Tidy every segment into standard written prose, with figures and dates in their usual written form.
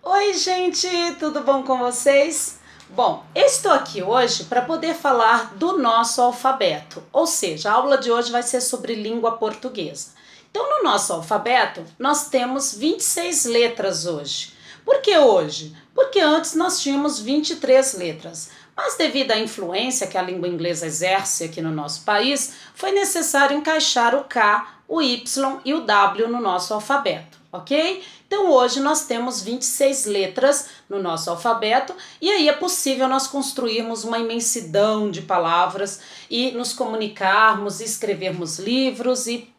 Oi, gente, tudo bom com vocês? Bom, eu estou aqui hoje para poder falar do nosso alfabeto, ou seja, a aula de hoje vai ser sobre língua portuguesa. Então, no nosso alfabeto, nós temos 26 letras hoje. Por que hoje? Porque antes nós tínhamos 23 letras. Mas devido à influência que a língua inglesa exerce aqui no nosso país, foi necessário encaixar o K, o Y e o W no nosso alfabeto, ok? Então hoje nós temos 26 letras no nosso alfabeto e aí é possível nós construirmos uma imensidão de palavras e nos comunicarmos, escrevermos livros e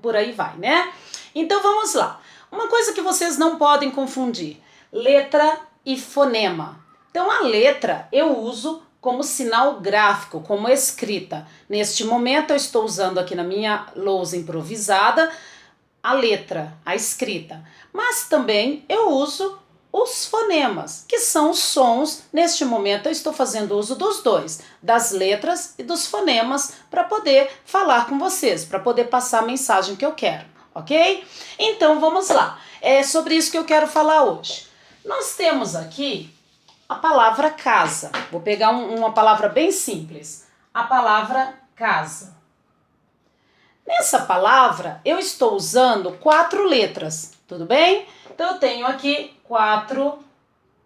por aí vai, né? Então vamos lá. Uma coisa que vocês não podem confundir: letra e fonema. Então a letra eu uso como sinal gráfico, como escrita. Neste momento eu estou usando aqui na minha lousa improvisada a letra, a escrita, mas também eu uso os fonemas, que são os sons. Neste momento eu estou fazendo uso dos dois, das letras e dos fonemas, para poder falar com vocês, para poder passar a mensagem que eu quero, ok? Então vamos lá, é sobre isso que eu quero falar hoje. Nós temos aqui a palavra casa. Vou pegar uma palavra bem simples, a palavra casa. Nessa palavra, eu estou usando 4 letras, tudo bem? Então, eu tenho aqui 4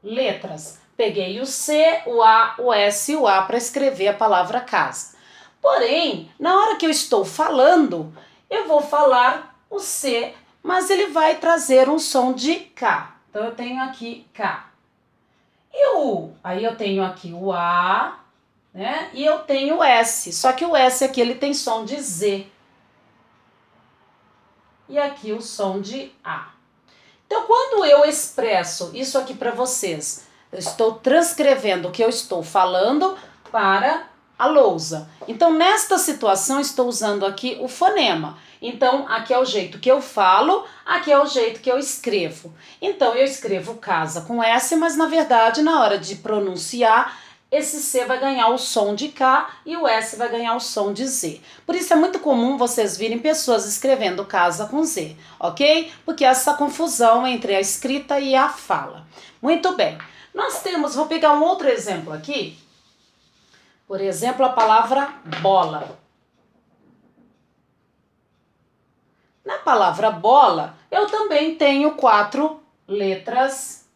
letras. Peguei o C, o A, o S e o A para escrever a palavra casa. Porém, na hora que eu estou falando, eu vou falar o C, mas ele vai trazer um som de K. Então, eu tenho aqui K. E o U? Aí eu tenho aqui o A, né? E eu tenho o S, só que o S aqui ele tem som de Z. E aqui o som de A. Então, quando eu expresso isso aqui para vocês, eu estou transcrevendo o que eu estou falando para a lousa. Então, nesta situação, estou usando aqui o fonema. Então, aqui é o jeito que eu falo, aqui é o jeito que eu escrevo. Então, eu escrevo casa com S, mas na verdade, na hora de pronunciar, esse C vai ganhar o som de K e o S vai ganhar o som de Z. Por isso é muito comum vocês virem pessoas escrevendo casa com Z, ok? Porque essa confusão entre a escrita e a fala. Muito bem. Nós temos, vou pegar um outro exemplo aqui. Por exemplo, a palavra bola. Na palavra bola, eu também tenho 4 letras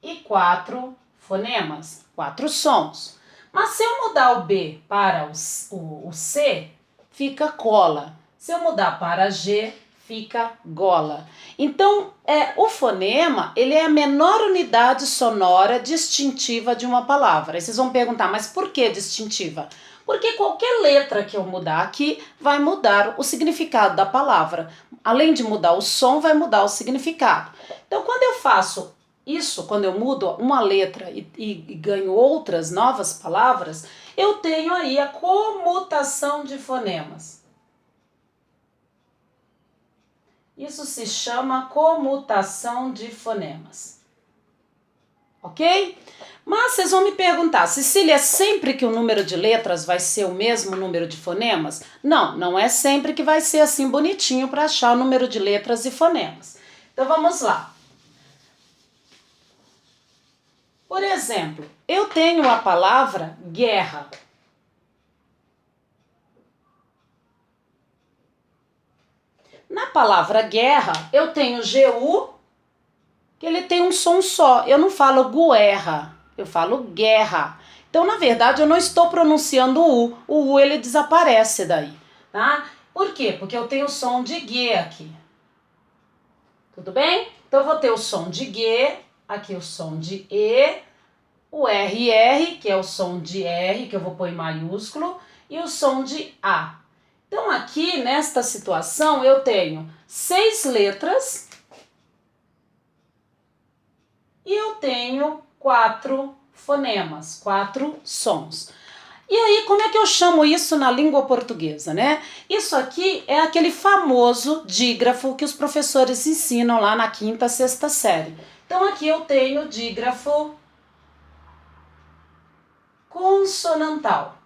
e 4 fonemas, 4 sons. Mas se eu mudar o B para o C, fica cola. Se eu mudar para G, fica gola. Então, o fonema, ele é a menor unidade sonora distintiva de uma palavra. Aí vocês vão perguntar, mas por que distintiva? Porque qualquer letra que eu mudar aqui vai mudar o significado da palavra. Além de mudar o som, vai mudar o significado. Então, quando eu faço isso, quando eu mudo uma letra e ganho outras novas palavras, eu tenho aí a comutação de fonemas. Isso se chama comutação de fonemas. Ok? Mas vocês vão me perguntar, Cecília, é sempre que o número de letras vai ser o mesmo número de fonemas? Não, não é sempre que vai ser assim bonitinho para achar o número de letras e fonemas. Então vamos lá. Por exemplo, eu tenho a palavra guerra. Na palavra guerra, eu tenho GU, que ele tem um som só. Eu não falo guerra, eu falo guerra. Então, na verdade, eu não estou pronunciando o U. O U, ele desaparece daí, tá? Por quê? Porque eu tenho o som de G aqui. Tudo bem? Então, eu vou ter o som de G, aqui o som de E, o RR, que é o som de R, que eu vou pôr em maiúsculo, e o som de A. Então, aqui, nesta situação, eu tenho 6 letras e eu tenho 4 fonemas, 4 sons. E aí, como é que eu chamo isso na língua portuguesa, né? Isso aqui é aquele famoso dígrafo que os professores ensinam lá na 5ª, 6ª série. Então, aqui eu tenho dígrafo consonantal.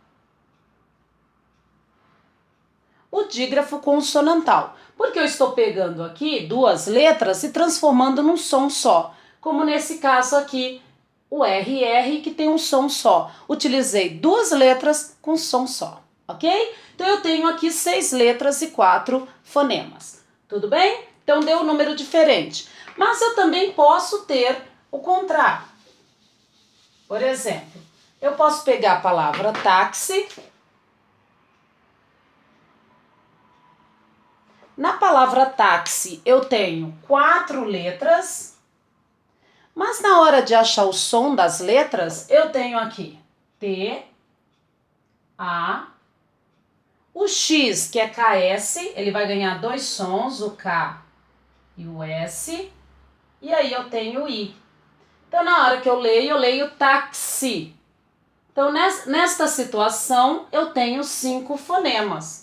o dígrafo consonantal, porque eu estou pegando aqui duas letras e transformando num som só, como nesse caso aqui, o RR, que tem um som só. Utilizei duas letras com som só, ok? Então eu tenho aqui 6 letras e 4 fonemas, tudo bem? Então deu um número diferente, mas eu também posso ter o contrário. Por exemplo, eu posso pegar a palavra táxi. Na palavra táxi eu tenho 4 letras, mas na hora de achar o som das letras, eu tenho aqui T, A, o X, que é KS, ele vai ganhar 2 sons, o K e o S, e aí eu tenho o I. Então na hora que eu leio táxi. Então nesta situação eu tenho 5 fonemas.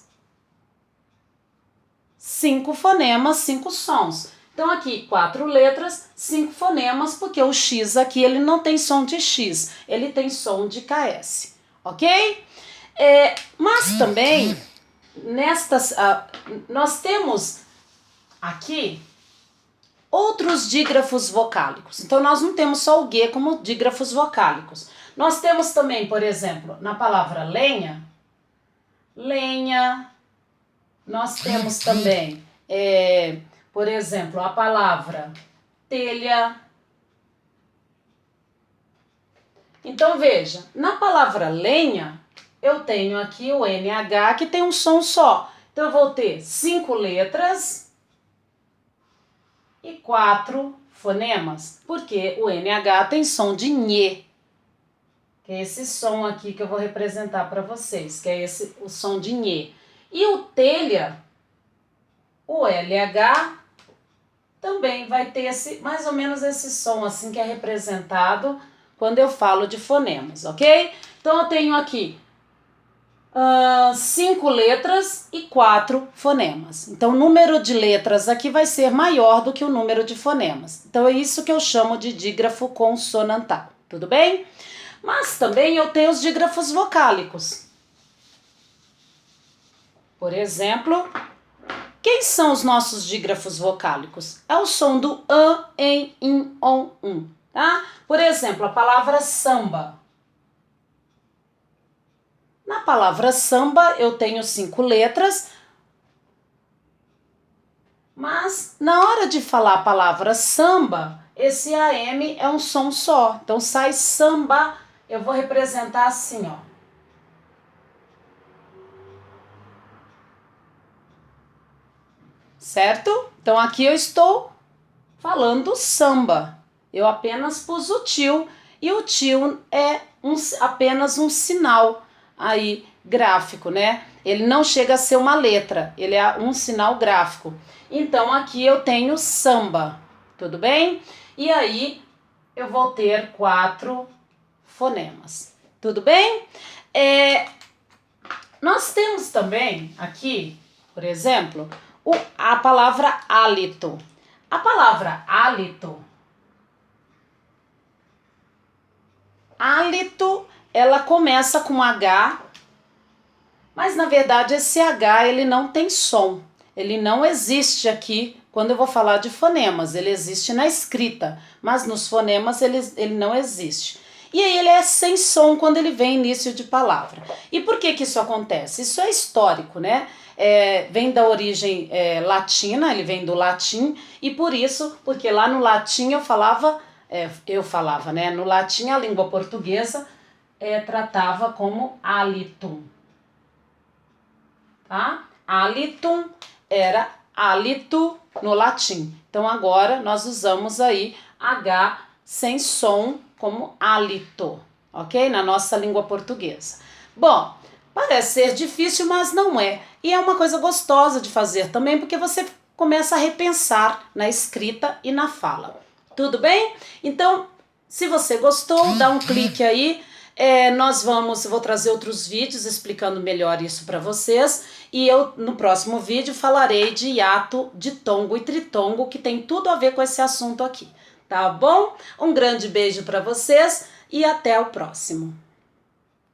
5 fonemas, 5 sons. Então aqui 4 letras, 5 fonemas, porque o X aqui ele não tem som de X, ele tem som de KS, ok? Mas também, nós temos aqui outros dígrafos vocálicos. Então nós não temos só o G como dígrafos vocálicos. Nós temos também, por exemplo, na palavra lenha, lenha. Nós temos também, por exemplo, a palavra telha. Então veja, na palavra lenha, eu tenho aqui o NH que tem um som só. Então eu vou ter 5 letras e 4 fonemas, porque o NH tem som de nhê, que é esse som aqui que eu vou representar para vocês, que é o som de nhê. E o telha, o LH, também vai ter mais ou menos esse som assim que é representado quando eu falo de fonemas, ok? Então eu tenho aqui 5 letras e 4 fonemas. Então o número de letras aqui vai ser maior do que o número de fonemas. Então é isso que eu chamo de dígrafo consonantal, tudo bem? Mas também eu tenho os dígrafos vocálicos. Por exemplo, quem são os nossos dígrafos vocálicos? É o som do an, em, in, on, tá? Por exemplo, a palavra samba. Na palavra samba eu tenho 5 letras, mas na hora de falar a palavra samba, esse AM é um som só. Então sai samba, eu vou representar assim, ó. Certo? Então aqui eu estou falando samba. Eu apenas pus o tio e o tio é apenas um sinal aí gráfico, né? Ele não chega a ser uma letra, ele é um sinal gráfico. Então aqui eu tenho samba, tudo bem? E aí eu vou ter 4 fonemas, tudo bem? Nós temos também aqui, por exemplo, a palavra hálito. A palavra hálito, ela começa com H, mas na verdade esse H ele não tem som. Ele não existe aqui quando eu vou falar de fonemas. Ele existe na escrita, mas nos fonemas ele não existe. E aí ele é sem som quando ele vem início de palavra. E por que isso acontece? Isso é histórico, né? Vem da origem latina, ele vem do latim, e por isso, porque lá no latim eu falava, né? No latim a língua portuguesa tratava como halitum, tá? Halitum era hálito no latim. Então agora nós usamos aí H sem som como hálito, ok? Na nossa língua portuguesa. Bom, parece ser difícil, mas não é. E é uma coisa gostosa de fazer também, porque você começa a repensar na escrita e na fala. Tudo bem? Então, se você gostou, dá um clique aí. Vou trazer outros vídeos explicando melhor isso para vocês. E eu, no próximo vídeo, falarei de hiato, ditongo e tritongo, que tem tudo a ver com esse assunto aqui. Tá bom? Um grande beijo para vocês e até o próximo.